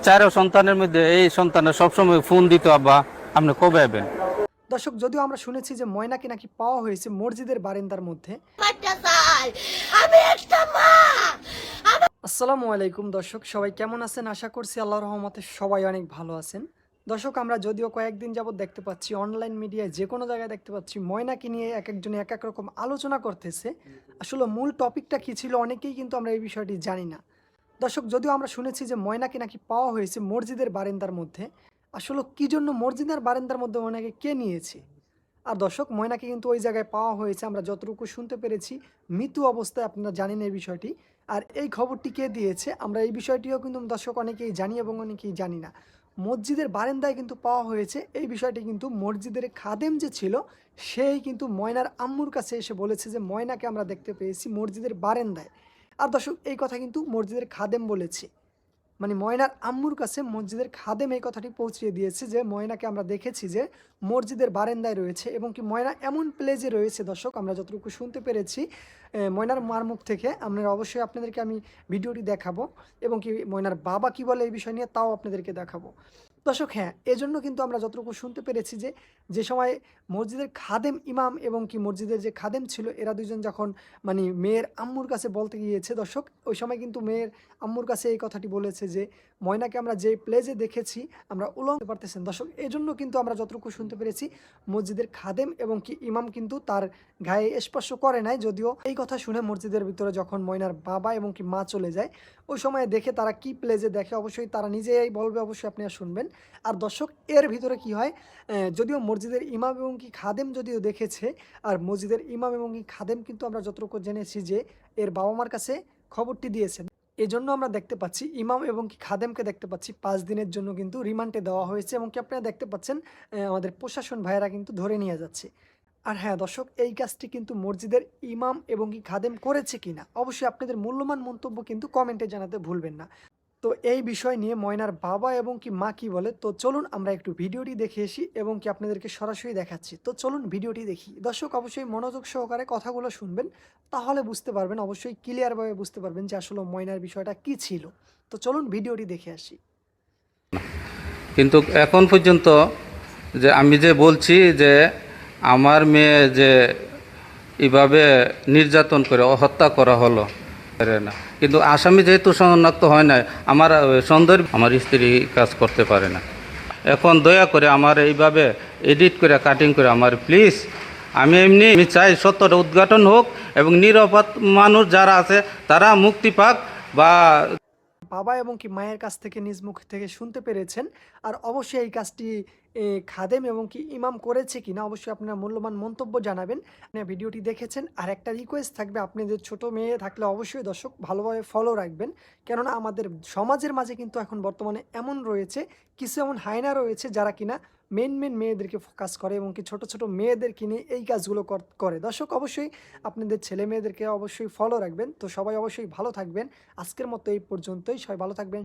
চার সন্তানের মধ্যে এই সন্তানের সবসময় ফোন দিত, আব্বা আপনি কবে আসবেন। দর্শক, যদিও আমরা শুনেছি যে ময়নাকে নাকি পাওয়া হয়েছে মসজিদের বারান্দার মধ্যে। আসসালামু আলাইকুম দর্শক, সবাই কেমন আছেন? আশা করছি আল্লাহর রহমতে সবাই অনেক ভালো আছেন। দর্শক, আমরা যদিও কয়েকদিন যাবত দেখতে পাচ্ছি অনলাইন মিডিয়ায় যে কোনো জায়গায় দেখতে পাচ্ছি ময়নাকে নিয়ে এক একজনে এক এক রকম আলোচনা করতেছে। আসলে মূল টপিকটা কী ছিল অনেকেই কিন্তু আমরা এই বিষয়টি জানি না। দর্শক, যদিও আমরা শুনেছি যে ময়নাকে নাকি পাওয়া হয়েছে মসজিদের বারান্দার মধ্যে। আসলে কী জন্য মসজিদের বারান্দার মধ্যে ময়নাকে কে নিয়েছে? আর দর্শক, ময়নাকে কিন্তু ওই জায়গায় পাওয়া হয়েছে আমরা যতটুকু শুনতে পেরেছি মৃত অবস্থায়। আপনারা জানেন এই বিষয়টি। আর এই খবরটি কে দিয়েছে আমরা এই বিষয়টিও কিন্তু দর্শক অনেকেই জানি এবং অনেকেই জানি না। মসজিদের বারান্দায় কিন্তু পাওয়া হয়েছে এই বিষয়টি কিন্তু মসজিদের খাদেম যে ছিল সেই কিন্তু ময়নার আম্মুর কাছে এসে বলেছে যে ময়নাকে আমরা দেখতে পেয়েছি মসজিদের বারান্দায়। আর দর্শক, এই কথা কিন্তু মসজিদের খাদেম বলেছে, মানে ময়নার আম্মুর কাছে মসজিদের খাদেম এই কথাটি পৌঁছিয়ে দিয়েছে যে ময়নাকে আমরা দেখেছি যে মসজিদের বারান্দায় রয়েছে এবং কি ময়না এমন প্লেজে রয়েছে। দর্শক, আমরা যতটুকু শুনতে পেরেছি ময়নার মার মুখ থেকে, আমরা অবশ্যই আপনাদেরকে আমি ভিডিওটি দেখাবো এবং কি ময়নার বাবা কি বলে এই বিষয় নিয়ে তাও আপনাদেরকে দেখাবো। দর্শক, হ্যাঁ, এজন্য কিন্তু আমরা যতটুকু শুনতে পেরেছি যে যে সময় মসজিদের খাদেম ইমাম এবং কি মসজিদের যে খাদেম ছিল এরা দুজন যখন মানে মেয়ের আম্মুর কাছে বলতে গিয়েছে, দর্শক ওই সময় কিন্তু মেয়ের আম্মুর কাছে এই কথাটি বলেছে যে ময়নাকে আমরা যে প্লেজে দেখেছি আমরা উলঙ্গ পারতেছেন। দর্শক, এজন্য কিন্তু আমরা যতটুকু শুনতে পেরেছি মসজিদের খাদেম এবং কি ইমাম কিন্তু তার গায়ে স্পর্শ করে নাই। যদিও এই কথা শুনে মসজিদের ভিতরে যখন ময়নার বাবা এবং কি মা চলে যায় ওই সময় দেখে তারা কি প্লেজে দেখে অবশ্যই তারা নিজেই বলবে, অবশ্যই আপনারা শুনবেন। আর দর্শক, এর ভিতরে কি হয়, যদিও মসজিদের ইমাম এবং কি খাদেম যদিও দেখেছে, আর মসজিদের ইমাম এবং কি খাদেম কিন্তু আমরা যতটুকু জেনেছি যে এর বাবা মার কাছে খবরটি দিয়েছেন। এজন্য আমরা দেখতে পাচ্ছি ইমাম এবং কি খাদেমকে দেখতে পাচ্ছি ৫ দিনের জন্য কিন্তু রিমান্ডে দেওয়া হয়েছে এবং কি আপনারা দেখতে পাচ্ছেন আমাদের প্রশাসন ভাইয়েরা কিন্তু ধরে নিয়ে যাচ্ছে। আর হ্যাঁ দর্শক, এই কাজটি কিন্তু মসজিদের ইমাম এবং কি খাদেম করেছে কিনা অবশ্যই আপনাদের মূল্যবান মন্তব্য কিন্তু কমেন্টে জানাতে ভুলবেন না। তো এই বিষয় নিয়ে ময়নার বাবা এবং কি মা কি বলে, তো চলুন আমরা একটু ভিডিওটি দেখে আসি এবং কি আপনাদেরকে সরাসরি দেখাচ্ছি। তো চলুন ভিডিওটি দেখি। দর্শক, অবশ্যই মনোযোগ সহকারে কথাগুলো শুনবেন, তাহলে বুঝতে পারবেন, অবশ্যই ক্লিয়ারভাবে বুঝতে পারবেন যে আসলে ময়নার বিষয়টা কি ছিল। তো চলুন ভিডিওটি দেখে আসি। কিন্তু এখন পর্যন্ত যে আমি যে বলছি যে আমার মেয়ে যে এভাবে নির্যাতন করে হত্যা করা হলো না, কিন্তু আসামি যেহেতু শনাক্ত হয় না, আমার সন্দেহ আমার স্ত্রী কাজ করতে পারে না। এখন দয়া করে আমার এইভাবে এডিট করে কাটিং করে আমার প্লিজ, আমি চাই সত্যটা উদ্ঘাটন হোক এবং নিরাপদ মানুষ যারা আছে তারা মুক্তি পাক। বা বাবা এবং কি মায়ের কাছ থেকে নিজ মুখ থেকে শুনতে পেরেছেন। আর অবশ্যই এই কাজটি খাদেম এবং কি ইমাম করেছে কিনা অবশ্যই আপনারা মূল্যবান মন্তব্য জানাবেন। আপনারা ভিডিওটি দেখেছেন, আর একটা রিকোয়েস্ট থাকবে, আপনাদের ছোট মেয়ে থাকলে অবশ্যই দর্শক ভালোভাবে ফলো রাখবেন। কেননা আমাদের সমাজের মাঝে কিন্তু এখন বর্তমানে এমন রয়েছে, কিছু এমন হায়না রয়েছে যারা কিনা মেন মেয়েদেরকে ফোকাস করে এবং কি ছোট ছোট মেয়েদেরকে নিয়ে এই কাজগুলো করে। দর্শক, অবশ্যই আপনাদের ছেলে মেয়েদেরকে অবশ্যই ফলো রাখবেন। তো সবাই অবশ্যই ভালো থাকবেন। আজকের মতো এই পর্যন্তই, সবাই ভালো থাকবেন।